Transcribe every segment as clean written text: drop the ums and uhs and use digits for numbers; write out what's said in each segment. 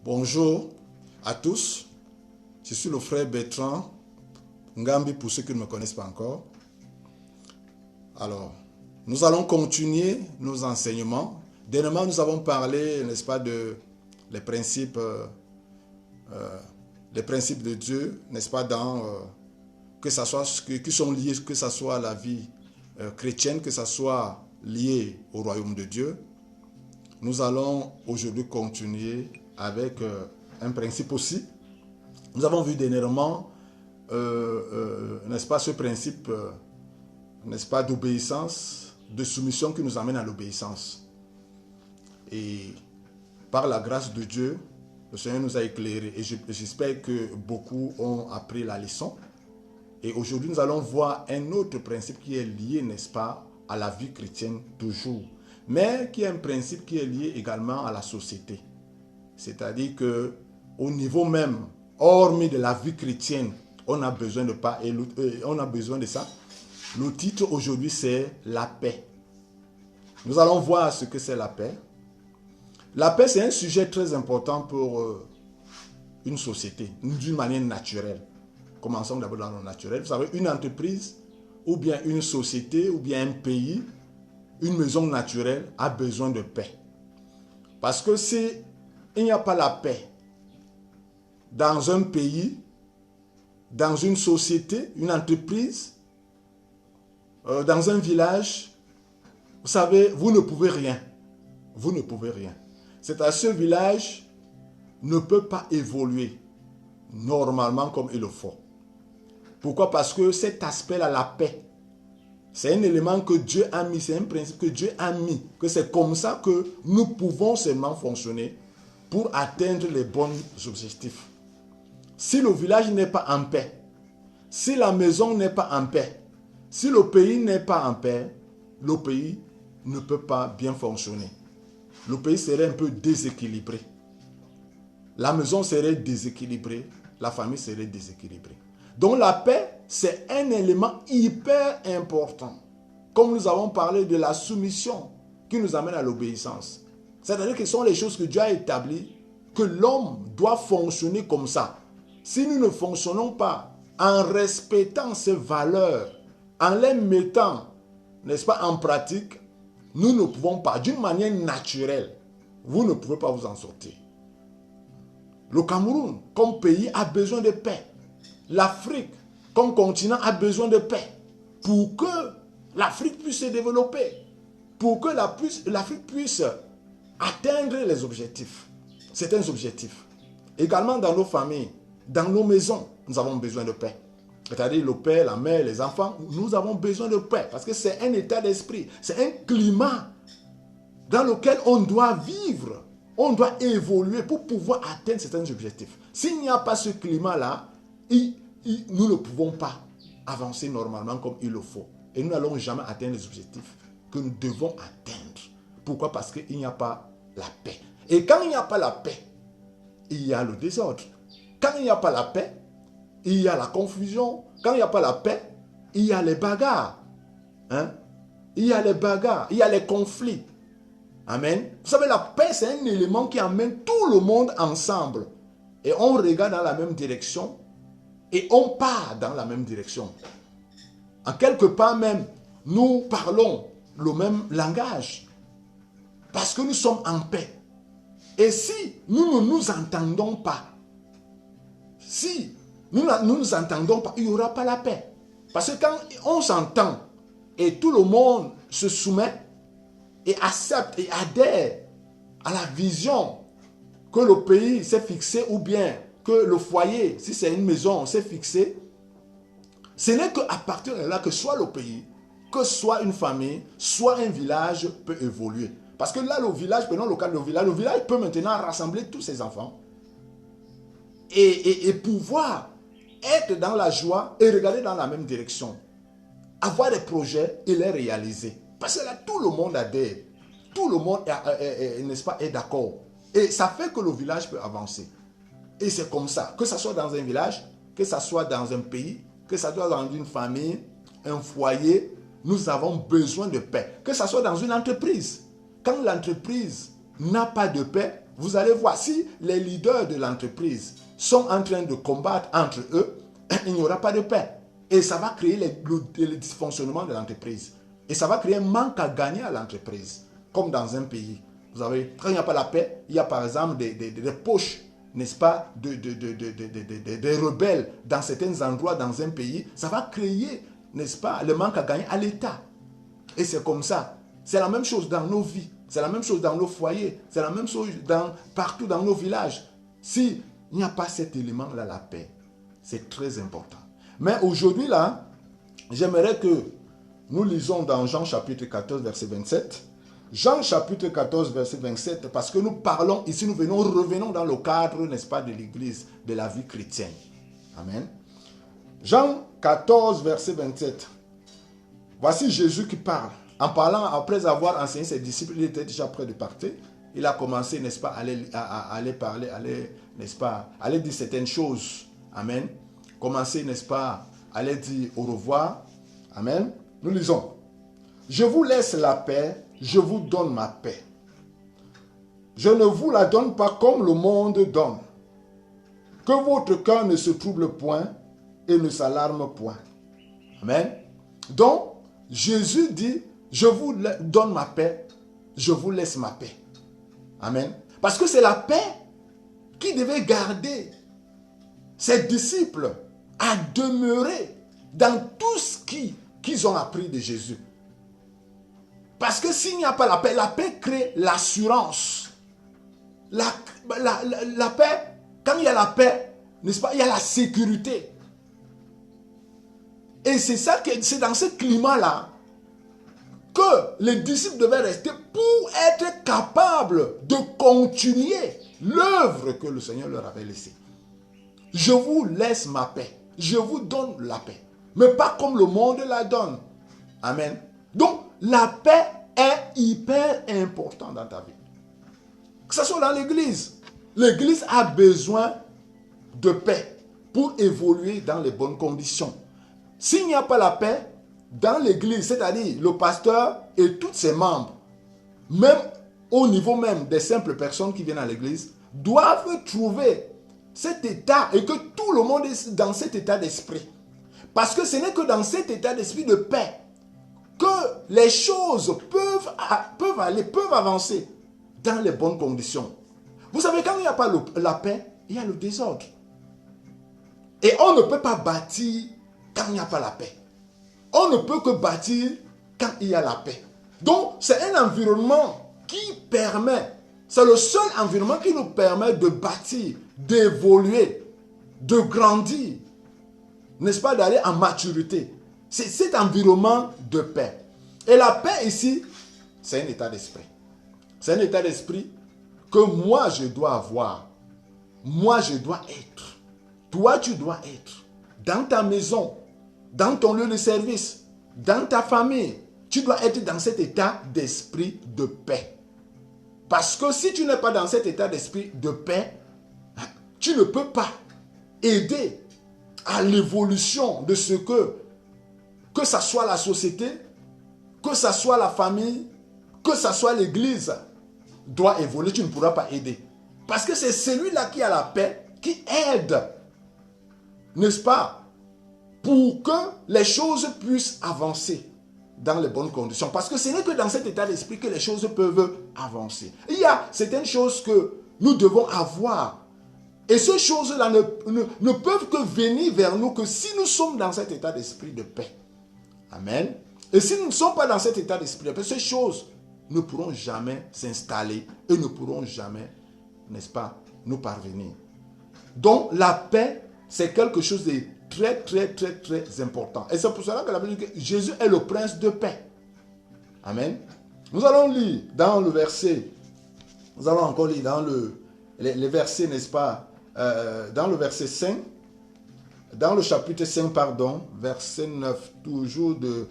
Bonjour à tous, je suis le frère Bertrand Ngambi pour ceux qui ne me connaissent pas encore. Alors, nous allons continuer nos enseignements. Dernièrement, nous avons parlé, n'est-ce pas, les principes de Dieu, n'est-ce pas, que ça soit qui sont liés, que ça soit à la vie chrétienne, que ça soit lié au royaume de Dieu. Nous allons aujourd'hui continuer avec un principe aussi. Nous avons vu dernièrement, n'est-ce pas, ce principe, n'est-ce pas, d'obéissance, de soumission qui nous amène à l'obéissance. Et par la grâce de Dieu, le Seigneur nous a éclairés. Et j'espère que beaucoup ont appris la leçon. Et aujourd'hui, nous allons voir un autre principe qui est lié, n'est-ce pas, à la vie chrétienne toujours. Mais qui est un principe qui est lié également à la société. C'est-à-dire qu'au niveau même, hormis de la vie chrétienne, on a besoin de ça. Le titre aujourd'hui, c'est la paix. Nous allons voir ce que c'est la paix. La paix, c'est un sujet très important pour une société, d'une manière naturelle. Commençons d'abord dans le naturel. Vous savez, une entreprise, ou bien une société, ou bien un pays, une maison naturelle a besoin de paix. Parce que si il n'y a pas la paix dans un pays, dans une société, une entreprise, dans un village, vous savez, vous ne pouvez rien. Vous ne pouvez rien. C'est-à-dire ce village ne peut pas évoluer normalement comme il le faut. Pourquoi? Parce que cet aspect-là, la paix, c'est un élément que Dieu a mis, c'est un principe que Dieu a mis, que c'est comme ça que nous pouvons seulement fonctionner pour atteindre les bons objectifs. Si le village n'est pas en paix, si la maison n'est pas en paix, si le pays n'est pas en paix, le pays ne peut pas bien fonctionner. Le pays serait un peu déséquilibré. La maison serait déséquilibrée, la famille serait déséquilibrée. Donc la paix, c'est un élément hyper important. Comme nous avons parlé de la soumission qui nous amène à l'obéissance. C'est-à-dire que ce sont les choses que Dieu a établies, que l'homme doit fonctionner comme ça. Si nous ne fonctionnons pas en respectant ces valeurs, en les mettant, n'est-ce pas, en pratique, nous ne pouvons pas, d'une manière naturelle, vous ne pouvez pas vous en sortir. Le Cameroun, comme pays, a besoin de paix. L'Afrique, comme continent, a besoin de paix pour que l'Afrique puisse se développer, pour que l'Afrique puisse atteindre les objectifs, certains objectifs. Également dans nos familles, dans nos maisons, nous avons besoin de paix. C'est-à-dire le père, la mère, les enfants, nous avons besoin de paix parce que c'est un état d'esprit, c'est un climat dans lequel on doit vivre, on doit évoluer pour pouvoir atteindre certains objectifs. S'il n'y a pas ce climat-là, nous ne pouvons pas avancer normalement comme il le faut. Et nous n'allons jamais atteindre les objectifs que nous devons atteindre. Pourquoi? Parce qu'il n'y a pas la paix. Et quand il n'y a pas la paix, il y a le désordre. Quand il n'y a pas la paix, il y a la confusion. Quand il n'y a pas la paix, il y a les bagarres. Il y a les bagarres, il y a les conflits. Amen. Vous savez, la paix, c'est un élément qui amène tout le monde ensemble. Et on regarde dans la même direction. Et on part dans la même direction. En quelque part même, nous parlons le même langage. Parce que nous sommes en paix. Et si nous ne nous entendons pas, si nous ne nous entendons pas, il n'y aura pas la paix. Parce que quand on s'entend et tout le monde se soumet et accepte et adhère à la vision que le pays s'est fixé ou bien que le foyer, si c'est une maison, s'est fixé, ce n'est qu'à partir de là que soit le pays, que soit une famille, soit un village peut évoluer. Parce que là, le village, prenons le cas du village, le village peut maintenant rassembler tous ses enfants et pouvoir être dans la joie et regarder dans la même direction. Avoir des projets et les réaliser. Parce que là, tout le monde adhère. Tout le monde, n'est-ce pas, est d'accord. Et ça fait que le village peut avancer. Et c'est comme ça, que ce soit dans un village, que ce soit dans un pays, que ce soit dans une famille, un foyer, nous avons besoin de paix. Que ce soit dans une entreprise. Quand l'entreprise n'a pas de paix, vous allez voir, si les leaders de l'entreprise sont en train de combattre entre eux, il n'y aura pas de paix. Et ça va créer les dysfonctionnements de l'entreprise. Et ça va créer un manque à gagner à l'entreprise. Comme dans un pays. Vous savez, quand il n'y a pas la paix, il y a par exemple des poches, n'est-ce pas, des rebelles dans certains endroits dans un pays. Ça va créer, n'est-ce pas, le manque à gagner à l'État. Et c'est comme ça. C'est la même chose dans nos vies. C'est la même chose dans nos foyers. C'est la même chose partout dans nos villages. S'il n'y a pas cet élément-là, la paix, c'est très important. Mais aujourd'hui, là, j'aimerais que nous lisons dans Jean chapitre 14, verset 27. Jean chapitre 14, verset 27, parce que nous parlons, ici nous revenons dans le cadre, n'est-ce pas, de l'Église, de la vie chrétienne. Amen. Jean 14, verset 27. Voici Jésus qui parle. En parlant, après avoir enseigné ses disciples, il était déjà près de partir. Il a commencé, n'est-ce pas, à aller parler, n'est-ce pas, à aller dire certaines choses. Amen. Commencer, n'est-ce pas, à aller dire au revoir. Amen. Nous lisons. Je vous laisse la paix, je vous donne ma paix. Je ne vous la donne pas comme le monde donne. Que votre cœur ne se trouble point et ne s'alarme point. Amen. Donc, Jésus dit, je vous donne ma paix, je vous laisse ma paix. Amen. Parce que c'est la paix qui devait garder ses disciples à demeurer dans tout ce qu'ils ont appris de Jésus. Parce que s'il n'y a pas la paix crée l'assurance. La paix, quand il y a la paix, n'est-ce pas, il y a la sécurité. Et c'est dans ce climat-là que les disciples devaient rester pour être capables de continuer l'œuvre que le Seigneur leur avait laissée. Je vous laisse ma paix. Je vous donne la paix. Mais pas comme le monde la donne. Amen. Donc, la paix est hyper importante dans ta vie. Que ce soit dans l'église. L'église a besoin de paix pour évoluer dans les bonnes conditions. S'il n'y a pas la paix dans l'église, c'est-à-dire le pasteur et tous ses membres, même au niveau même des simples personnes qui viennent à l'église, doivent trouver cet état et que tout le monde est dans cet état d'esprit. Parce que ce n'est que dans cet état d'esprit de paix que les choses peuvent avancer dans les bonnes conditions. Vous savez, quand il n'y a pas la paix, il y a le désordre. Et on ne peut pas bâtir quand il n'y a pas la paix. On ne peut que bâtir quand il y a la paix. Donc, c'est un environnement qui permet, c'est le seul environnement qui nous permet de bâtir, d'évoluer, de grandir, n'est-ce pas, d'aller en maturité. C'est cet environnement de paix. Et la paix ici, c'est un état d'esprit. C'est un état d'esprit que moi je dois avoir. Moi je dois être. Toi tu dois être. Dans ta maison, dans ton lieu de service, dans ta famille, tu dois être dans cet état d'esprit de paix. Parce que si tu n'es pas dans cet état d'esprit de paix, tu ne peux pas aider à l'évolution de ce que ça soit la société, que ça soit la famille, que ça soit l'église, doit évoluer, tu ne pourras pas aider. Parce que c'est celui-là qui a la paix, qui aide, n'est-ce pas, pour que les choses puissent avancer dans les bonnes conditions. Parce que ce n'est que dans cet état d'esprit que les choses peuvent avancer. Il y a certaines choses que nous devons avoir. Et ces choses-là ne peuvent que venir vers nous que si nous sommes dans cet état d'esprit de paix. Amen. Et si nous ne sommes pas dans cet état d'esprit de paix, ces choses ne pourront jamais s'installer et ne pourront jamais, n'est-ce pas, nous parvenir. Donc la paix, c'est quelque chose de très, très, très, très important. Et c'est pour cela que la Bible dit que Jésus est le prince de paix. Amen. Nous allons lire dans le verset, nous allons encore lire dans les versets, n'est-ce pas, dans le verset 5, dans le chapitre 5, pardon, verset 9, toujours de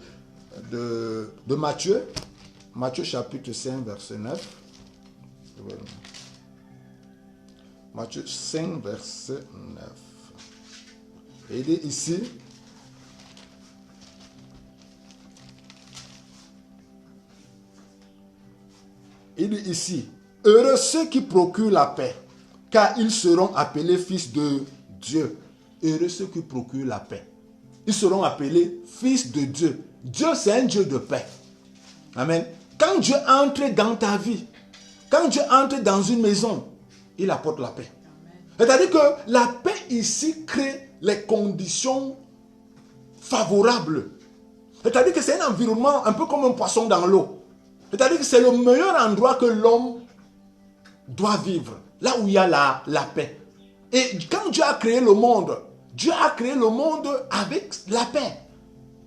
Matthieu. Matthieu chapitre 5, verset 9. Matthieu 5, verset 9. Et il dit ici, Heureux ceux qui procurent la paix, car ils seront appelés fils de Dieu. Heureux ceux qui procurent la paix. Ils seront appelés fils de Dieu. Dieu, c'est un Dieu de paix. Amen. Quand Dieu entre dans ta vie, quand Dieu entre dans une maison, il apporte la paix. C'est-à-dire que la paix ici crée les conditions favorables. C'est-à-dire que c'est un environnement un peu comme un poisson dans l'eau. C'est-à-dire que c'est le meilleur endroit que l'homme doit vivre. Là où il y a la paix. Et quand Dieu a créé le monde, Dieu a créé le monde avec la paix.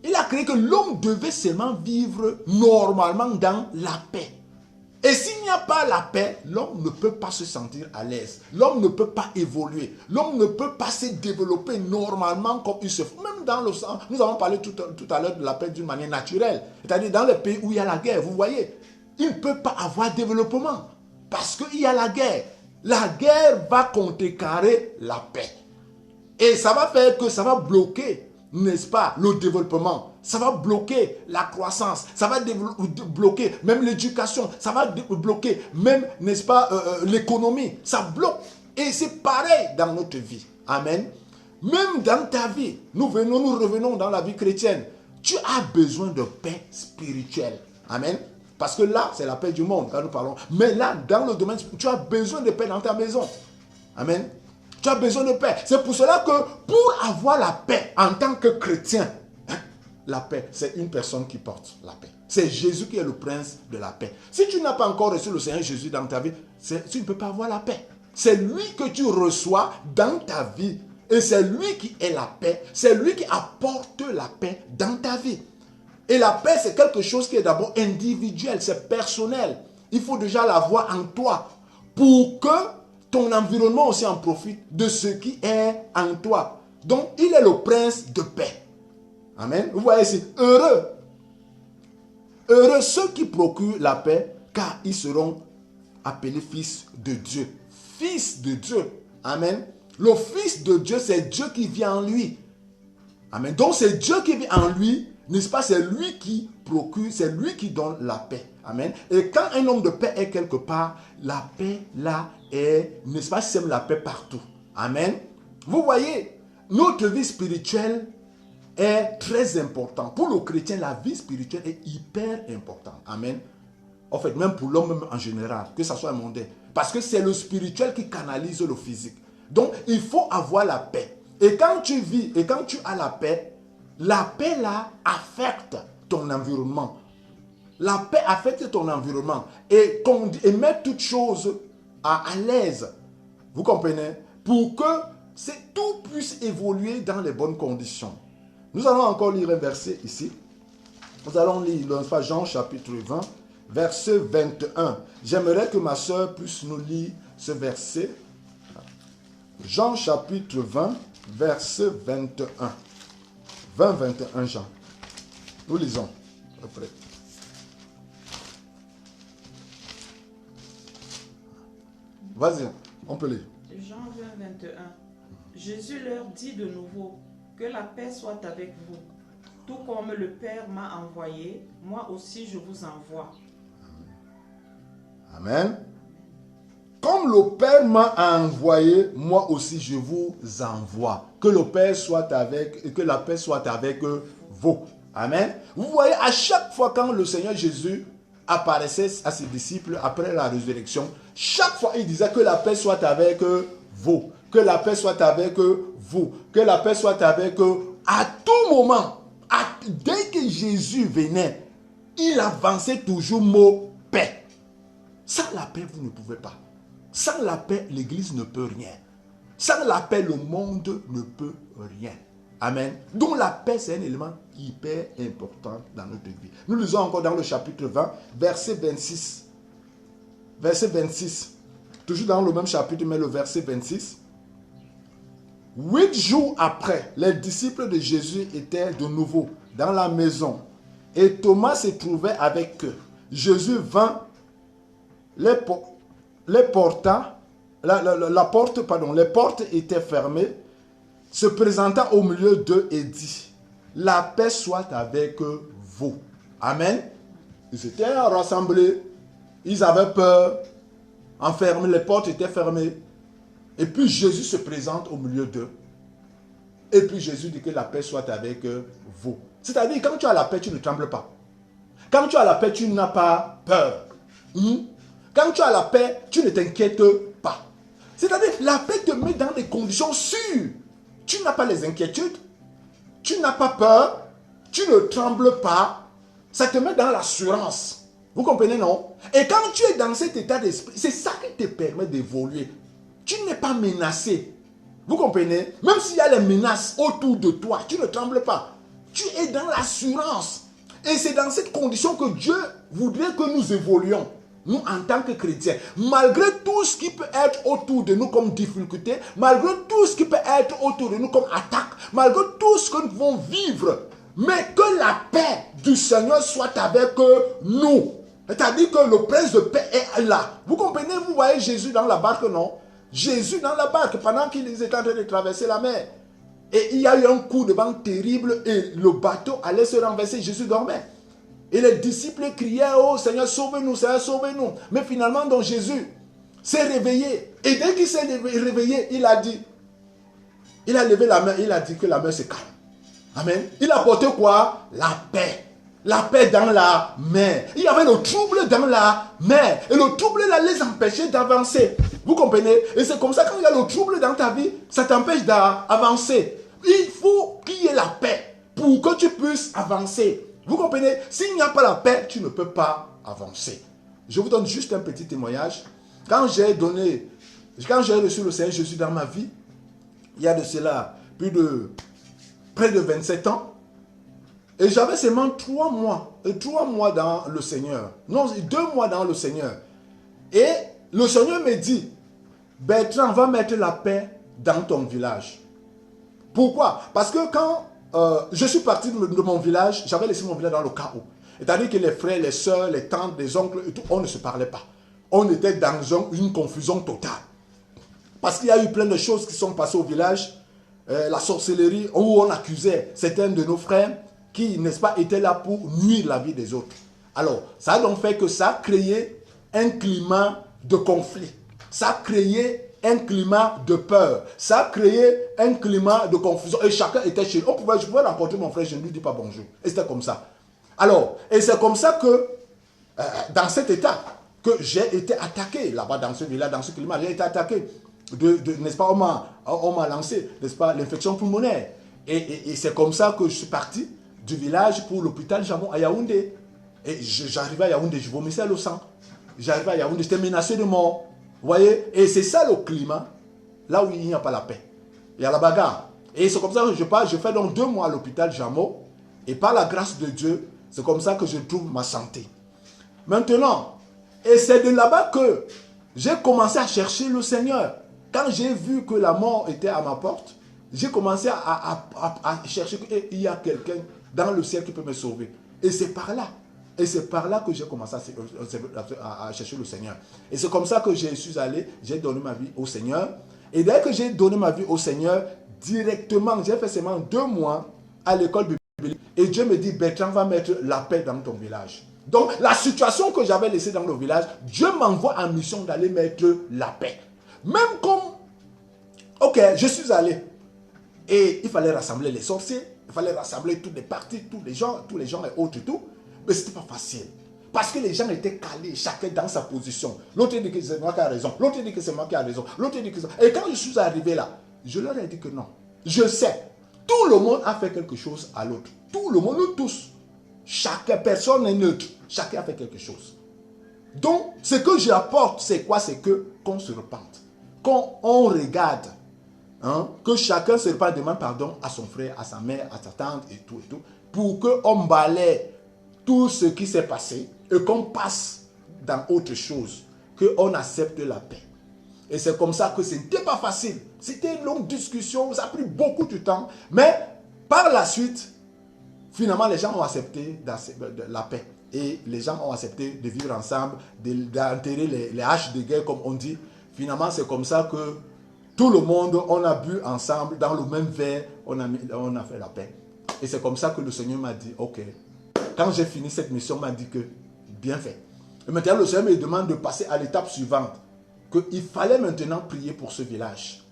Il a créé que l'homme devait seulement vivre normalement dans la paix. Et s'il n'y a pas la paix, l'homme ne peut pas se sentir à l'aise. L'homme ne peut pas évoluer. L'homme ne peut pas se développer normalement comme il se fait. Même dans le sang, nous avons parlé tout à l'heure de la paix d'une manière naturelle. C'est-à-dire dans les pays où il y a la guerre, vous voyez, il ne peut pas avoir développement. Parce qu'il y a la guerre. La guerre va contrecarrer la paix. Et ça va faire que ça va bloquer, n'est-ce pas, le développement. Ça va bloquer la croissance. Ça va bloquer même l'éducation. Ça va bloquer même, n'est-ce pas, l'économie. Ça bloque. Et c'est pareil dans notre vie. Amen. Même dans ta vie, nous revenons dans la vie chrétienne. Tu as besoin de paix spirituelle. Amen. Parce que là, c'est la paix du monde quand nous parlons. Mais là, dans le domaine, tu as besoin de paix dans ta maison. Amen. Tu as besoin de paix. C'est pour cela que pour avoir la paix en tant que chrétien, la paix, c'est une personne qui porte la paix. C'est Jésus qui est le prince de la paix. Si tu n'as pas encore reçu le Seigneur Jésus dans ta vie, tu ne peux pas avoir la paix. C'est lui que tu reçois dans ta vie. Et c'est lui qui est la paix. C'est lui qui apporte la paix dans ta vie. Et la paix, c'est quelque chose qui est d'abord individuel, c'est personnel. Il faut déjà l'avoir en toi pour que ton environnement aussi en profite de ce qui est en toi. Donc, il est le prince de paix. Amen. Vous voyez ici, heureux. Heureux ceux qui procurent la paix, car ils seront appelés fils de Dieu. Fils de Dieu. Amen. Le fils de Dieu, c'est Dieu qui vit en lui. Amen. Donc, c'est Dieu qui vit en lui. N'est-ce pas? C'est lui qui procure, c'est lui qui donne la paix. Amen. Et quand un homme de paix est quelque part, la paix là est, n'est-ce pas, sème la paix partout. Amen. Vous voyez, notre vie spirituelle est très importante. Pour le chrétien, la vie spirituelle est hyper importante. Amen. En fait, même pour l'homme en général, que ce soit mondain. Parce que c'est le spirituel qui canalise le physique. Donc, il faut avoir la paix. Et quand tu vis, et quand tu as la paix là affecte ton environnement. La paix affecte ton environnement et met toutes choses à l'aise. Vous comprenez? Pour que tout puisse évoluer dans les bonnes conditions. Nous allons encore lire un verset ici. Nous allons lire Jean chapitre 20, verset 21. J'aimerais que ma soeur puisse nous lire ce verset. Jean chapitre 20, verset 21. 20-21 Jean. Nous lisons après. Vas-y, on peut lire. Jean 20-21. Jésus leur dit de nouveau, que la paix soit avec vous. Tout comme le Père m'a envoyé, moi aussi je vous envoie. Amen. Comme le Père m'a envoyé, moi aussi je vous envoie. Que le Père soit avec, et que la paix soit avec vous. Amen. Vous voyez, à chaque fois quand le Seigneur Jésus apparaissait à ses disciples après la résurrection, chaque fois il disait que la paix soit avec vous. Que la paix soit avec vous. Que la paix soit avec à tout moment. Dès que Jésus venait, il avançait toujours mot paix. Sans la paix, vous ne pouvez pas. Sans la paix, l'Église ne peut rien. Sans la paix, le monde ne peut rien. Amen. Donc la paix, c'est un élément hyper important dans notre vie. Nous lisons encore dans le chapitre 20, verset 26. Verset 26. Toujours dans le même chapitre, mais le verset 26. 8 jours après, les disciples de Jésus étaient de nouveau dans la maison. Et Thomas se trouvait avec eux. Jésus vint, les portes étaient fermées, se présenta au milieu d'eux et dit, la paix soit avec vous. Amen. Ils étaient rassemblés, ils avaient peur, enfermés, les portes étaient fermées. Et puis Jésus se présente au milieu d'eux. Et puis Jésus dit que la paix soit avec vous. C'est-à-dire, quand tu as la paix, tu ne trembles pas. Quand tu as la paix, tu n'as pas peur. Quand tu as la paix, tu ne t'inquiètes pas. C'est-à-dire, la paix te met dans des conditions sûres. Tu n'as pas les inquiétudes. Tu n'as pas peur. Tu ne trembles pas. Ça te met dans l'assurance. Vous comprenez, non? Et quand tu es dans cet état d'esprit, c'est ça qui te permet d'évoluer. Tu n'es pas menacé. Vous comprenez? Même s'il y a les menaces autour de toi, tu ne trembles pas. Tu es dans l'assurance. Et c'est dans cette condition que Dieu voudrait que nous évoluions. Nous, en tant que chrétiens, malgré tout ce qui peut être autour de nous comme difficulté, malgré tout ce qui peut être autour de nous comme attaque, malgré tout ce que nous devons vivre, mais que la paix du Seigneur soit avec nous. C'est-à-dire que le prince de paix est là. Vous comprenez, vous voyez Jésus dans la barque, non? Jésus dans la barque pendant qu'ils étaient en train de traverser la mer. Et il y a eu un coup de vent terrible et le bateau allait se renverser. Jésus dormait. Et les disciples criaient, oh Seigneur, sauve-nous, Seigneur, sauve-nous. Mais finalement, donc Jésus s'est réveillé. Et dès qu'il s'est réveillé, il a levé la main, il a dit que la mer se calme. Amen. Il a porté quoi? La paix. La paix dans la mer. Il y avait le trouble dans la mer. Et le trouble là les empêchait d'avancer. Vous comprenez? Et c'est comme ça, quand il y a le trouble dans ta vie, ça t'empêche d'avancer. Il faut qu'il y ait la paix pour que tu puisses avancer. Vous comprenez? S'il n'y a pas la paix, tu ne peux pas avancer. Je vous donne juste un petit témoignage. Quand j'ai reçu le Seigneur Jésus dans ma vie, il y a de cela près de 27 ans, et j'avais seulement 3 mois dans le Seigneur. Non, 2 mois dans le Seigneur. Et le Seigneur me dit, Bertrand, va mettre la paix dans ton village. Pourquoi? Parce que quand je suis parti de mon village, j'avais laissé mon village dans le chaos. C'est-à-dire que les frères, les soeurs, les tantes, les oncles, et tout, on ne se parlait pas. On était dans une confusion totale. Parce qu'il y a eu plein de choses qui sont passées au village. La sorcellerie, où on accusait certains de nos frères qui, n'est-ce pas, étaient là pour nuire la vie des autres. Alors, ça a donc fait que ça a créé un climat de conflit. Ça a créé un climat de peur. Ça a créé un climat de confusion. Et chacun était chez lui. Je pouvais rencontrer mon frère, je ne lui dis pas bonjour. Et c'était comme ça. Alors, et c'est comme ça que, dans cet état, que j'ai été attaqué là-bas dans ce village, dans ce climat, j'ai été attaqué. N'est-ce pas, on m'a lancé, n'est-ce pas, l'infection pulmonaire. Et c'est comme ça que je suis parti du village pour l'hôpital Jamon à Yaoundé. Et j'arrivais à Yaoundé, je vomissais le sang. J'arrivais à Yaoundé, j'étais menacé de mort. Vous voyez? Et c'est ça le climat, là où il n'y a pas la paix. Il y a la bagarre. Et c'est comme ça que je fais donc 2 mois à l'hôpital Jamon. Et par la grâce de Dieu, c'est comme ça que je trouve ma santé. Maintenant, et c'est de là-bas que j'ai commencé à chercher le Seigneur. Quand j'ai vu que la mort était à ma porte, j'ai commencé à chercher qu'il y a quelqu'un dans le ciel qui peut me sauver. Et c'est par là. Et c'est par là que j'ai commencé à chercher le Seigneur. Et c'est comme ça que je suis allé, j'ai donné ma vie au Seigneur. Et dès que j'ai donné ma vie au Seigneur, directement, j'ai fait seulement 2 mois à l'école biblique. Et Dieu me dit, Bertrand va mettre la paix dans ton village. Donc, la situation que j'avais laissée dans le village, Dieu m'envoie en mission d'aller mettre la paix. Même comme, ok, je suis allé. Et il fallait rassembler les sorciers, il fallait rassembler tous les partis, tous les gens et autres et tout. Mais ce n'était pas facile. Parce que les gens étaient calés, chacun dans sa position. L'autre dit que c'est moi qui ai raison. L'autre dit que c'est moi qui ai raison. L'autre dit que c'est... Et quand je suis arrivé là, je leur ai dit que non. Je sais. Tout le monde a fait quelque chose à l'autre. Tout le monde, nous tous. Chaque personne n'est neutre. Chacun a fait quelque chose. Donc, ce que j'apporte, c'est quoi? C'est qu'on se repente. Qu'on regarde. Que chacun se repente, demande pardon à son frère, à sa mère, à sa tante et tout. Pour qu'on balaie tout ce qui s'est passé et qu'on passe dans autre chose, qu'on accepte la paix. Et c'est comme ça que ce n'était pas facile. C'était une longue discussion, ça a pris beaucoup de temps, mais par la suite, finalement, les gens ont accepté la paix. Et les gens ont accepté de vivre ensemble, d'enterrer les haches de guerre, comme on dit. Finalement, c'est comme ça que tout le monde, on a bu ensemble, dans le même verre, on a fait la paix. Et c'est comme ça que le Seigneur m'a dit, ok. Quand j'ai fini cette mission, il m'a dit que, bien fait. Et maintenant, le Seigneur me demande de passer à l'étape suivante. qu'il fallait maintenant prier pour ce village.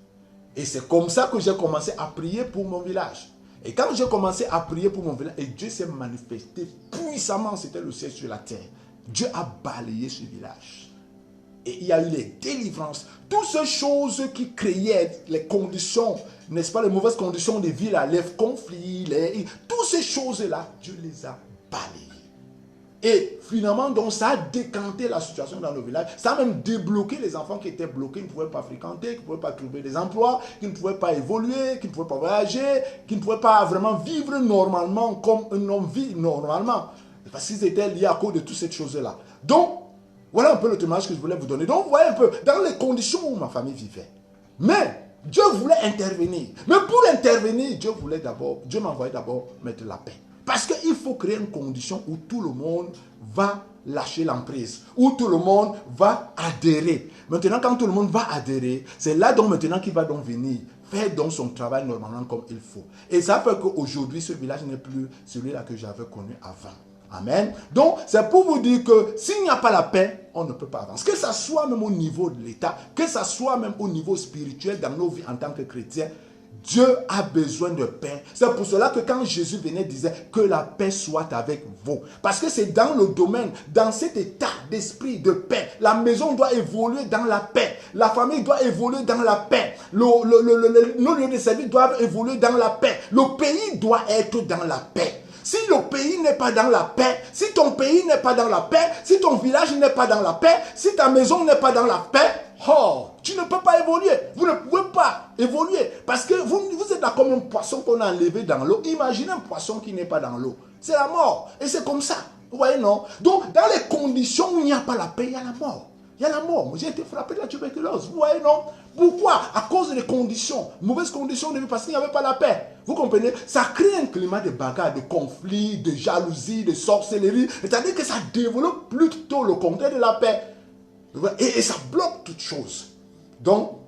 Et c'est comme ça que j'ai commencé à prier pour mon village. Et quand j'ai commencé à prier pour mon village, et Dieu s'est manifesté puissamment, c'était le ciel sur la terre. Dieu a balayé ce village. Et il y a eu les délivrances. Toutes ces choses qui créaient les conditions, n'est-ce pas, les mauvaises conditions de vie, là, les conflits, toutes ces choses-là, Dieu les a balayées. Et finalement, donc, ça a décanté la situation dans le village. Ça a même débloqué les enfants qui étaient bloqués, qui ne pouvaient pas fréquenter, qui ne pouvaient pas trouver des emplois, qui ne pouvaient pas évoluer, qui ne pouvaient pas voyager, qui ne pouvaient pas vraiment vivre normalement comme un homme vit normalement. Parce qu'ils étaient liés à cause de toutes ces choses-là. Donc, voilà un peu le témoignage que je voulais vous donner. Donc, vous voyez un peu, dans les conditions où ma famille vivait. Mais, Dieu voulait intervenir. Mais pour intervenir, Dieu m'envoyait d'abord mettre la paix. Parce qu'il faut créer une condition où tout le monde va lâcher l'emprise, où tout le monde va adhérer. Maintenant, quand tout le monde va adhérer, c'est là donc maintenant qu'il va donc venir faire donc son travail normalement comme il faut. Et ça fait qu'aujourd'hui, ce village n'est plus celui-là que j'avais connu avant. Amen. Donc, c'est pour vous dire que s'il n'y a pas la paix, on ne peut pas avancer. Que ça soit même au niveau de l'État, que ça soit même au niveau spirituel dans nos vies en tant que chrétiens, Dieu a besoin de paix. C'est pour cela que quand Jésus venait, disait que la paix soit avec vous. Parce que c'est dans le domaine, dans cet état d'esprit de paix. La maison doit évoluer dans la paix. La famille doit évoluer dans la paix. Nos lieux de service doivent évoluer dans la paix. Le pays doit être dans la paix. Si le pays n'est pas dans la paix, si ton pays n'est pas dans la paix, si ton village n'est pas dans la paix, si ta maison n'est pas dans la paix, oh, tu ne peux pas évoluer. Vous ne pouvez pas évoluer. Parce que vous êtes là comme un poisson qu'on a enlevé dans l'eau. Imaginez un poisson qui n'est pas dans l'eau. C'est la mort. Et c'est comme ça. Vous voyez, non? Donc, dans les conditions où il n'y a pas la paix, il y a la mort. Il y a la mort. Moi, j'ai été frappé de la tuberculose. Vous voyez, non? Pourquoi? À cause des conditions. Mauvaises conditions de vie, parce qu'il n'y avait pas la paix. Vous comprenez? Ça crée un climat de bagarre, de conflit, de jalousie, de sorcellerie. C'est-à-dire que ça développe plutôt le contraire de la paix. Et ça bloque toute chose. Donc,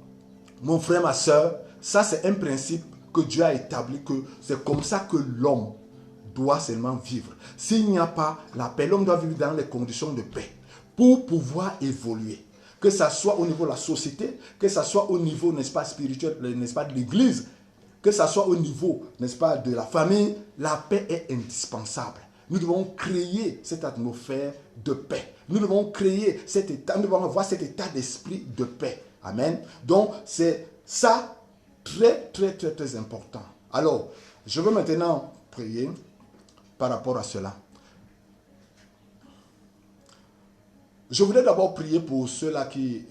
mon frère, ma soeur, ça c'est un principe que Dieu a établi, que c'est comme ça que l'homme doit seulement vivre. S'il n'y a pas la paix, l'homme doit vivre dans les conditions de paix pour pouvoir évoluer. Que ça soit au niveau de la société, que ça soit au niveau, n'est-ce pas, spirituel, n'est-ce pas, de l'église, que ça soit au niveau, n'est-ce pas, de la famille, la paix est indispensable. Nous devons créer cette atmosphère de paix. Nous devons créer cet état, nous devons avoir cet état d'esprit de paix. Amen. Donc, c'est ça très, très, très, très important. Alors, je veux maintenant prier par rapport à cela. Je voudrais d'abord prier pour ceux-là qui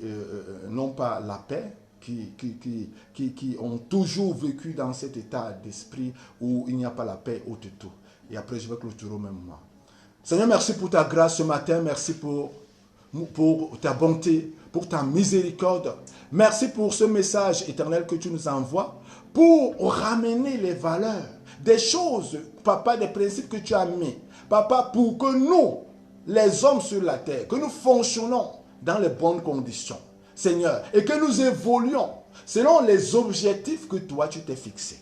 n'ont pas la paix, qui ont toujours vécu dans cet état d'esprit où il n'y a pas la paix au tout. Et après, je vais clôturer au même moment. Seigneur, merci pour ta grâce ce matin. Merci pour ta bonté, pour ta miséricorde. Merci pour ce message éternel que tu nous envoies pour ramener les valeurs, des choses, Papa, des principes que tu as mis. Papa, pour que nous, les hommes sur la terre, que nous fonctionnons dans les bonnes conditions, Seigneur, et que nous évoluions selon les objectifs que toi, tu t'es fixés.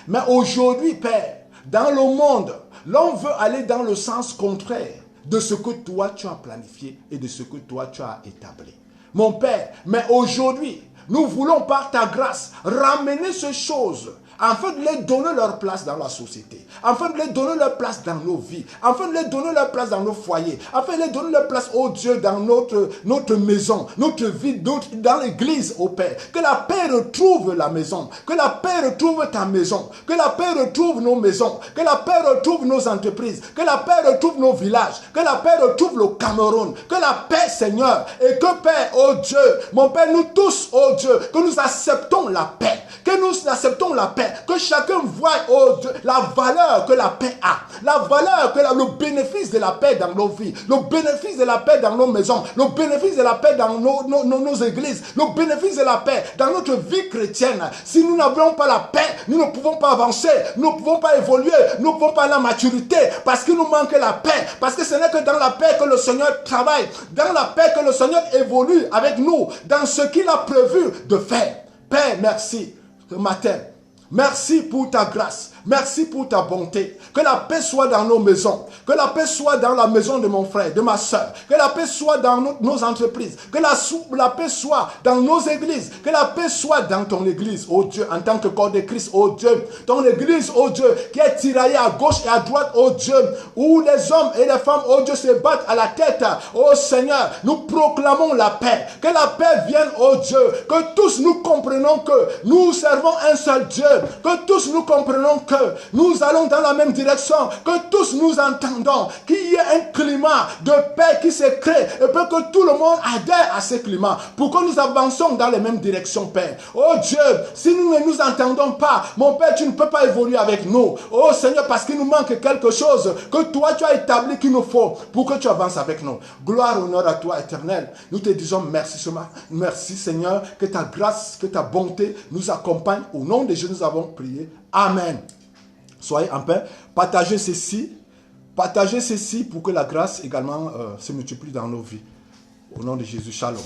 Mais aujourd'hui, Père, dans le monde, l'homme veut aller dans le sens contraire de ce que toi tu as planifié et de ce que toi tu as établi. Mon Père, mais aujourd'hui, nous voulons par ta grâce ramener ces choses afin de les donner leur place dans la société, afin de les donner leur place dans nos vies, afin de les donner leur place dans nos foyers, afin de les donner leur place, oh Dieu, dans notre maison, notre vie, dans l'église, oh Père. Que la paix retrouve la maison, que la paix retrouve ta maison, que la paix retrouve nos maisons, que la paix retrouve nos entreprises, que la paix retrouve nos villages, que la paix retrouve le Cameroun, que la paix, Seigneur, et que Père, oh Dieu, mon Père, nous tous, oh Dieu, que nous acceptons la paix, que nous acceptons la paix, que chacun voit, oh Dieu, la valeur que la paix a, la valeur que le bénéfice de la paix dans nos vies, le bénéfice de la paix dans nos maisons, le bénéfice de la paix dans nos églises, le bénéfice de la paix dans notre vie chrétienne. Si nous n'avons pas la paix, nous ne pouvons pas avancer, nous ne pouvons pas évoluer, nous ne pouvons pas aller à la maturité, parce qu'il nous manque la paix, parce que ce n'est que dans la paix que le Seigneur travaille, dans la paix que le Seigneur évolue avec nous, dans ce qu'il a prévu de faire. Père, merci. Ce matin, Merci pour ta grâce. Merci pour ta bonté. Que la paix soit dans nos maisons. Que la paix soit dans la maison de mon frère, de ma soeur. Que la paix soit dans nos entreprises. Que la paix soit dans nos églises. Que la paix soit dans ton église, oh Dieu, en tant que corps de Christ, oh Dieu. Ton église, oh Dieu, qui est tiraillée à gauche et à droite, oh Dieu. Où les hommes et les femmes, oh Dieu, se battent à la tête. Oh Seigneur, nous proclamons la paix. Que la paix vienne, oh Dieu. Que tous nous comprenons que nous servons un seul Dieu. Que tous nous comprenons que nous allons dans la même direction, que tous nous entendons, qu'il y ait un climat de paix qui se crée et pour que tout le monde adhère à ce climat, pour que nous avancions dans les mêmes directions, Père. Oh Dieu, si nous ne nous entendons pas, mon Père, tu ne peux pas évoluer avec nous. Oh Seigneur, parce qu'il nous manque quelque chose que toi tu as établi qu'il nous faut pour que tu avances avec nous. Gloire et honneur à toi, Éternel. Nous te disons merci, merci Seigneur, que ta grâce, que ta bonté nous accompagne. Au nom de Jésus, nous avons prié. Amen. Soyez en paix. Partagez ceci pour que la grâce également se multiplie dans nos vies. Au nom de Jésus, shalom.